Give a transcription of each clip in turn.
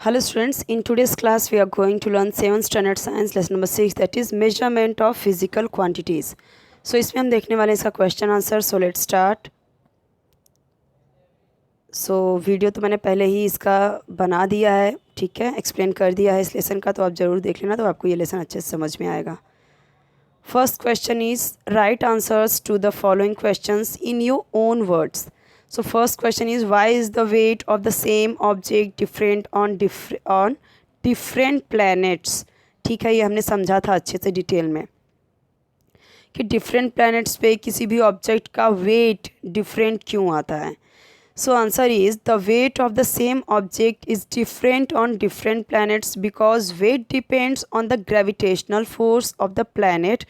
Hello students, in today's class we are going to learn 7th standard science lesson number 6, that is measurement of physical quantities. So इसमें हम देखने वाले इसका question answer. So let's start. So video तो मैंने पहले ही इसका बना दिया है, ठीक है, एक्सप्लेन कर दिया है इस लेसन का, तो आप ज़रूर देख लेना, तो आपको ये लेसन अच्छे से समझ में आएगा. First question is write answers to the following questions in your own words. So first question is, why is the weight of the same object different on different planets? ठीक है, ये हमने समझा था अच्छे से डिटेल में कि डिफरेंट प्लैनेट्स पे किसी भी ऑब्जेक्ट का वेट डिफरेंट क्यों आता है. So answer is the weight of the same object is different on different planets because weight depends on the gravitational force of the planet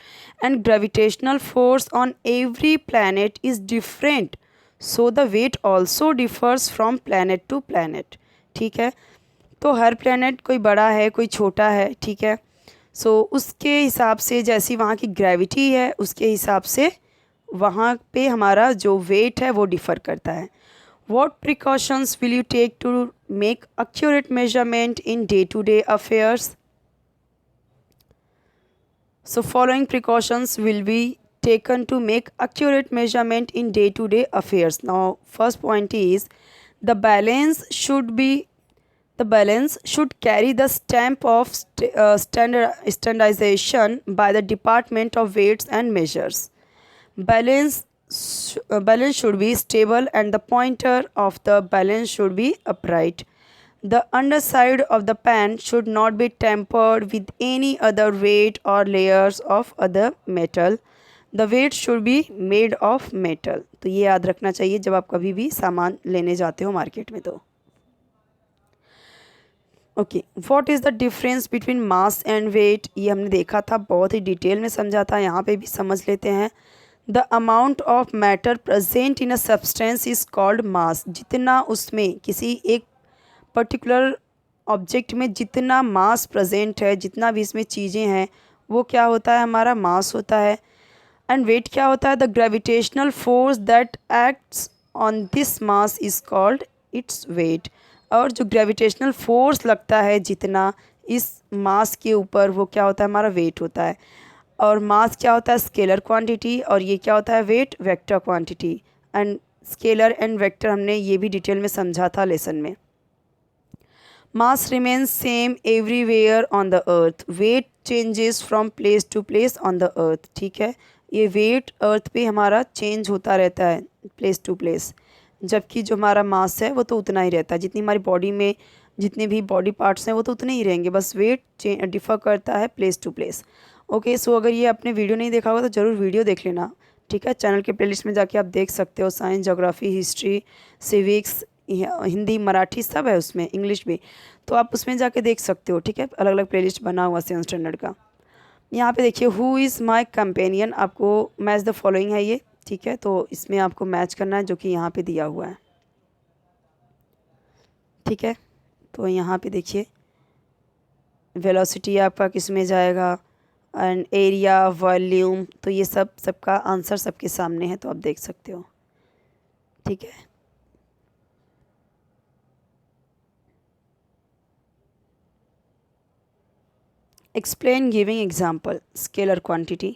and gravitational force on every planet is different. So the weight also differs from planet to planet. ठीक है, तो हर planet कोई बड़ा है कोई छोटा है, ठीक है. सो उसके हिसाब से जैसी वहाँ की ग्रेविटी है उसके हिसाब से वहाँ पे हमारा जो वेट है वो डिफ़र करता है. What precautions will you take to make accurate measurement in day to day affairs. So following precautions will be taken to make accurate measurement in day-to-day affairs. Now first point is the balance should carry the stamp of standardization by the Department of Weights and Measures. Balance should be stable and the pointer of the balance should be upright. The underside of the pan should not be tampered with any other weight or layers of other metal. The weight should be made of metal. तो ये याद रखना चाहिए जब आप कभी भी सामान लेने जाते हो मार्केट में. तो okay, what is the difference between mass and weight, ये हमने देखा था, बहुत ही डिटेल में समझा था, यहाँ पे भी समझ लेते हैं. The amount of matter present in a substance is called मास. जितना उसमें किसी एक पर्टिकुलर ऑब्जेक्ट में जितना मास प्रेजेंट है, जितना भी इसमें चीज़ें हैं, वो क्या होता है, हमारा मास होता है. एंड वेट क्या होता है, the gravitational force that acts on this mass is called its weight. और जो ग्रेविटेशनल फोर्स लगता है जितना इस मास के ऊपर, वो क्या होता है, हमारा वेट होता है. और मास क्या होता है, स्केलर क्वांटिटी, और ये क्या होता है, weight vector quantity. And scalar and vector हमने ये भी डिटेल में समझा था लेसन में. Mass remains same everywhere on the earth. Weight changes from place to place on the earth. ठीक है, ये वेट अर्थ पे हमारा चेंज होता रहता है प्लेस टू प्लेस, जबकि जो हमारा मास है वो तो उतना ही रहता है. जितनी हमारी बॉडी में जितने भी बॉडी पार्ट्स हैं वो तो उतने ही रहेंगे, बस वेट डिफ़र करता है प्लेस टू प्लेस. ओके, सो अगर ये आपने वीडियो नहीं देखा होगा तो ज़रूर वीडियो देख लेना, ठीक है. चैनल के प्लेलिस्ट में जाके आप देख सकते हो. Science, geography, history, civics, Hindi, Marathi सब है उसमें, इंग्लिश भी, तो आप उसमें जाके देख सकते हो, ठीक है. अलग अलग प्लेलिस्ट बना हुआ 7th स्टैंडर्ड का. यहाँ पे देखिए, हु इज़ माई कंपेनियन, आपको मैच द फॉलोइंग है ये, ठीक है. तो इसमें आपको मैच करना है जो कि यहाँ पे दिया हुआ है, ठीक है. तो यहाँ पे देखिए, वेलोसिटी आपका किस में जाएगा, एंड एरिया, वॉल्यूम, तो ये सबका आंसर सबके सामने है, तो आप देख सकते हो, ठीक है. Explain giving example. Scalar quantity.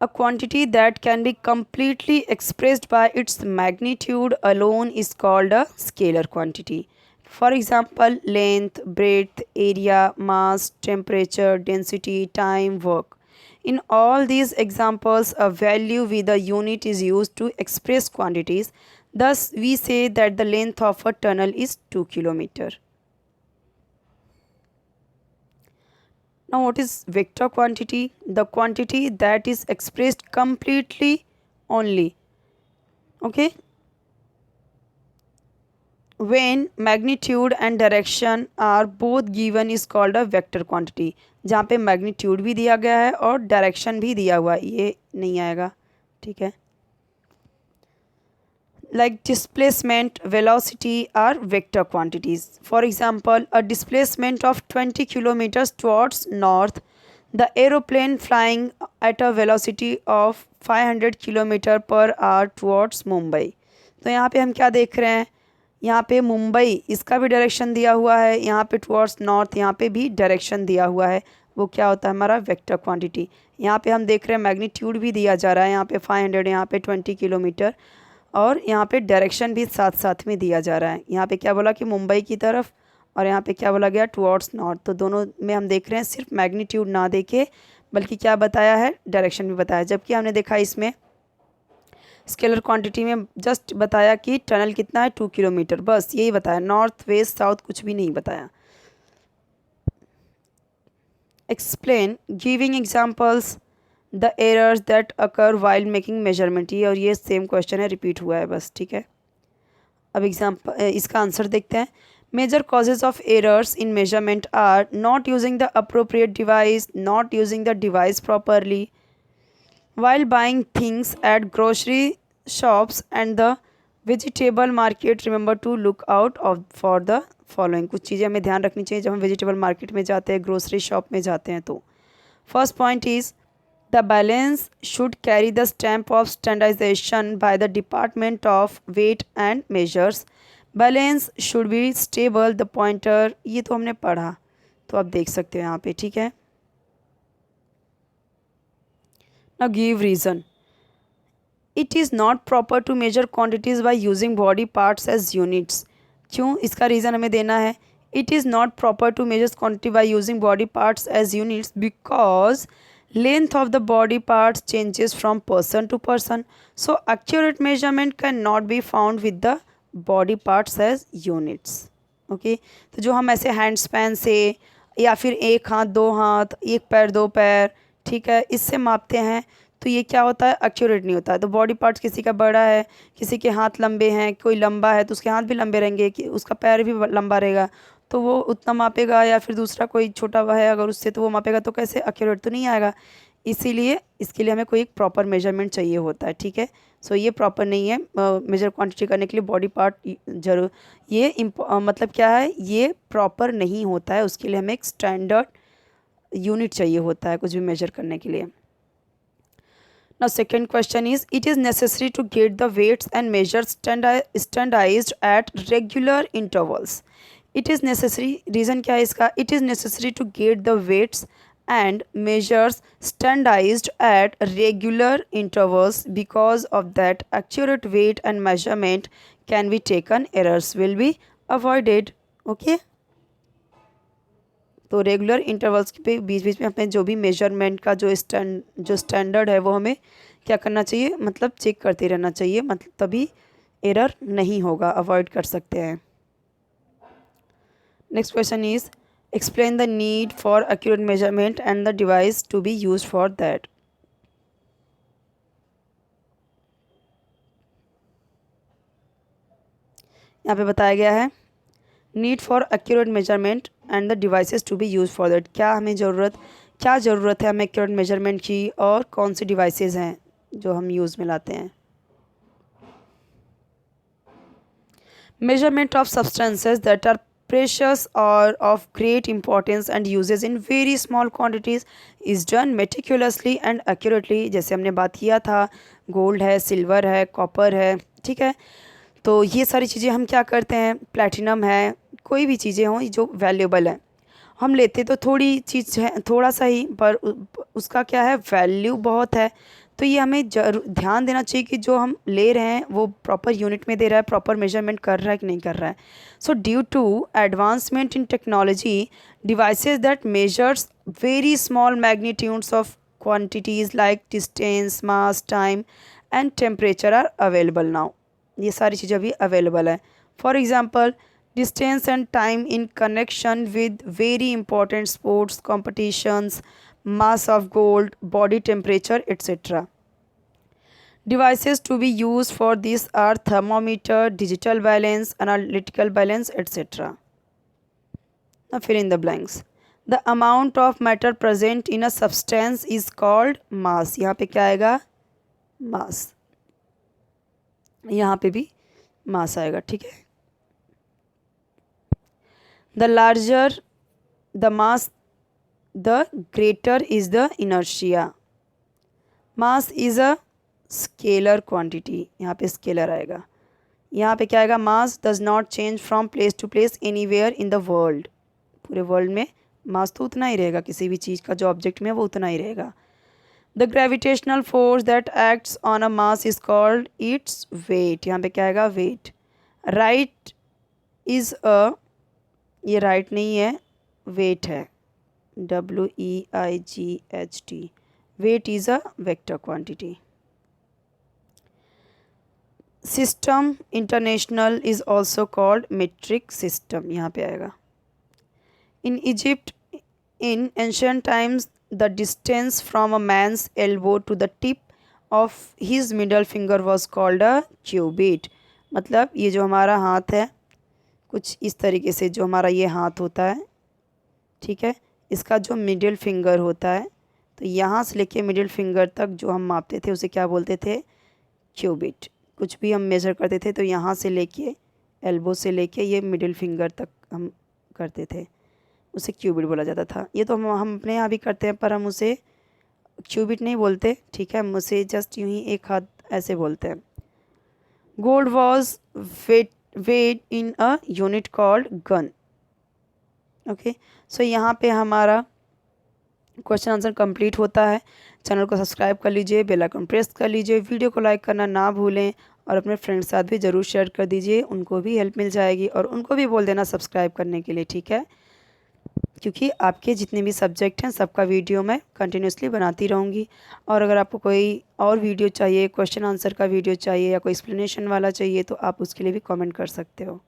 A quantity that can be completely expressed by its magnitude alone is called a scalar quantity. For example, length, breadth, area, mass, temperature, density, time, work. In all these examples, a value with a unit is used to express quantities. Thus, we say that the length of a tunnel is 2 km. Now what is vector quantity? The quantity that is expressed completely only, okay, when magnitude and direction are both given is called a vector quantity. जहाँ पे magnitude भी दिया गया है और direction भी दिया हुआ है, ये नहीं आएगा, ठीक है. Like displacement, velocity are vector quantities. For example, a displacement of 20 kilometers towards north, the aeroplane flying at a velocity of 500 km per hour towards Mumbai. तो यहाँ पे हम क्या देख रहे हैं, यहाँ पे मुंबई, इसका भी डायरेक्शन दिया हुआ है, यहाँ पे टुवर्ड्स नॉर्थ, यहाँ पे भी डायरेक्शन दिया हुआ है, वो क्या होता है हमारा वेक्टर क्वांटिटी। यहाँ पे हम देख रहे हैं मैग्नीट्यूड भी दिया जा रहा है, यहाँ पे 500, यहाँ पे 20 किलोमीटर, और यहाँ पे डायरेक्शन भी साथ साथ में दिया जा रहा है। यहाँ पे क्या बोला कि मुंबई की तरफ, और यहाँ पे क्या बोला गया टुवर्ड्स नॉर्थ। तो दोनों में हम देख रहे हैं सिर्फ मैग्नीट्यूड ना देके बल्कि क्या बताया है, डायरेक्शन भी बताया। जबकि हमने देखा इसमें स्केलर क्वांटिटी में जस्ट बताया कि टनल कितना है 2 किलोमीटर, बस यही बताया, नॉर्थ वेस्ट साउथ कुछ भी नहीं बताया। Explain giving examples the errors that occur while making measurement. ये और ये सेम क्वेश्चन है, रिपीट हुआ है बस, ठीक है। अब एग्जाम्पल इसका आंसर देखते हैं। Major causes of errors in measurement are not using the appropriate device, not using the device properly, while buying things at grocery shops and the vegetable market, remember to look out of for the following। कुछ चीज़ें हमें ध्यान रखनी चाहिए जब हम vegetable market में जाते हैं, ग्रोसरी शॉप में जाते हैं। तो first point is the balance should carry the stamp of standardization by the department of weight and measures. Balance should be stable the pointer, ये तो हमने पढ़ा, तो आप देख सकते हो यहाँ पे, ठीक है। Now give reason. It is not proper to measure quantities by using body parts as units. क्यों, इसका रीज़न हमें देना है। It is not proper to measure quantity by using body parts as units because length of the body parts changes from person to person. So accurate measurement cannot be found with the body parts as units. Okay? तो जो हम ऐसे hand span से या फिर एक हाथ दो हाथ, एक पैर दो पैर, ठीक है, इससे मापते हैं, तो ये क्या होता है, एक्यूरेट नहीं होता है। तो बॉडी पार्ट्स किसी का बड़ा है, किसी के हाथ लंबे हैं, कोई लंबा है तो उसके हाथ भी लंबे रहेंगे, कि उसका पैर भी लंबा रहेगा तो वो उतना मापेगा, या फिर दूसरा कोई छोटा हुआ है अगर उससे तो वो मापेगा, तो कैसे एक्यूरेट तो नहीं आएगा। इसीलिए इसके लिए हमें कोई एक प्रॉपर मेजरमेंट चाहिए होता है, ठीक है। सो ये प्रॉपर नहीं है, मेजर क्वांटिटी करने के लिए बॉडी पार्ट जरूर, ये मतलब क्या है, ये प्रॉपर नहीं होता है, उसके लिए हमें एक स्टैंडर्ड यूनिट चाहिए होता है कुछ भी मेजर करने के लिए। Now second question is, it is necessary to get the weights and measures standardized at regular intervals. It is necessary, reason क्या है इसका, it is necessary to get the weights and measures standardized at regular intervals, because of that accurate weight and measurement can be taken, errors will be avoided. Okay, तो regular intervals पे बीच बीच में हमें जो भी measurement का जो standard है वो हमें क्या करना चाहिए, मतलब चेक करते रहना चाहिए, मतलब तभी एरर नहीं होगा, अवॉइड कर सकते हैं। Next question is explain the need for accurate measurement and the device to be used for that. यहाँ पे बताया गया है need for accurate measurement and the devices to be use for that. क्या ज़रूरत है हमें एक्यूरेट मेजरमेंट की, और कौन सी डिवाइसेस हैं जो हम यूज़ में लाते हैं। Measurement of substances that are precious or of great importance and uses in very small quantities is done meticulously and accurately। जैसे हमने बात किया था, गोल्ड है, सिल्वर है, कॉपर है, ठीक है, तो ये सारी चीज़ें हम क्या करते हैं, प्लैटिनम है, कोई भी चीज़ें हों जो वैल्यूएबल है, हम लेते तो थोड़ी चीज़ है, थोड़ा सा ही, पर उसका क्या है, वैल्यू बहुत है। तो ये हमें ध्यान देना चाहिए कि जो हम ले रहे हैं वो प्रॉपर यूनिट में दे रहा है, प्रॉपर मेजरमेंट कर रहा है कि नहीं कर रहा है। So due to advancement in technology, devices that measures very small magnitudes of quantities like distance, mass, time and temperature are available now. ये सारी चीज़ें अभी अवेलेबल है। For example distance and time in connection with very important sports competitions, mass of gold, body temperature, etc. Devices to be used for this are thermometer, digital balance, analytical balance, etc. Now fill in the blanks. The amount of matter present in a substance is called mass. यहाँ पे क्या आएगा, mass, यहाँ पे भी mass आएगा, ठीक है। The larger the mass, the greater is the inertia. Mass is a scalar quantity, यहाँ पे स्केलर आएगा, यहाँ पे क्या आएगा, mass does not change from place to place anywhere in the world, पूरे वर्ल्ड में मास तो उतना ही रहेगा, किसी भी चीज़ का जो ऑब्जेक्ट में है वो उतना ही रहेगा। The gravitational force that acts on a mass is called its weight, यहाँ पे क्या आएगा, वेट। राइट इज़ अ, ये राइट नहीं है, वेट है, WEIGHT, weight is a vector quantity. System international is also called metric system, यहाँ पे आएगा। In Egypt in ancient times the distance from a man's elbow to the tip of his middle finger was called a cubit, मतलब ये जो हमारा हाथ है कुछ इस तरीके से, जो हमारा ये हाथ होता है, ठीक है, इसका जो मिडिल फिंगर होता है, तो यहाँ से लेके मिडिल फिंगर तक जो हम मापते थे उसे क्या बोलते थे, क्यूबिट। कुछ भी हम मेज़र करते थे तो यहाँ से लेके एल्बो से लेके ये मिडिल फिंगर तक हम करते थे, उसे क्यूबिट बोला जाता था। ये तो हम अपने यहाँ भी करते हैं, पर हम उसे क्यूबिट नहीं बोलते, ठीक है, हम उसे जस्ट यूँ ही एक हाथ ऐसे बोलते हैं। Gold was weight in a unit called gun. Okay, so यहाँ पे हमारा क्वेश्चन आंसर कंप्लीट होता है। चैनल को सब्सक्राइब कर लीजिए, बेल आइकन प्रेस कर लीजिए, वीडियो को लाइक करना ना भूलें और अपने फ्रेंड्स के साथ भी ज़रूर शेयर कर दीजिए, उनको भी हेल्प मिल जाएगी और उनको भी बोल देना सब्सक्राइब करने के लिए, ठीक है, क्योंकि आपके जितने भी सब्जेक्ट हैं सबका वीडियो मैं कंटिन्यूसली बनाती रहूँगी। और अगर आपको कोई और वीडियो चाहिए, क्वेश्चन आंसर का वीडियो चाहिए या कोई एक्सप्लेनेशन वाला चाहिए, तो आप उसके लिए भी कमेंट कर सकते हो।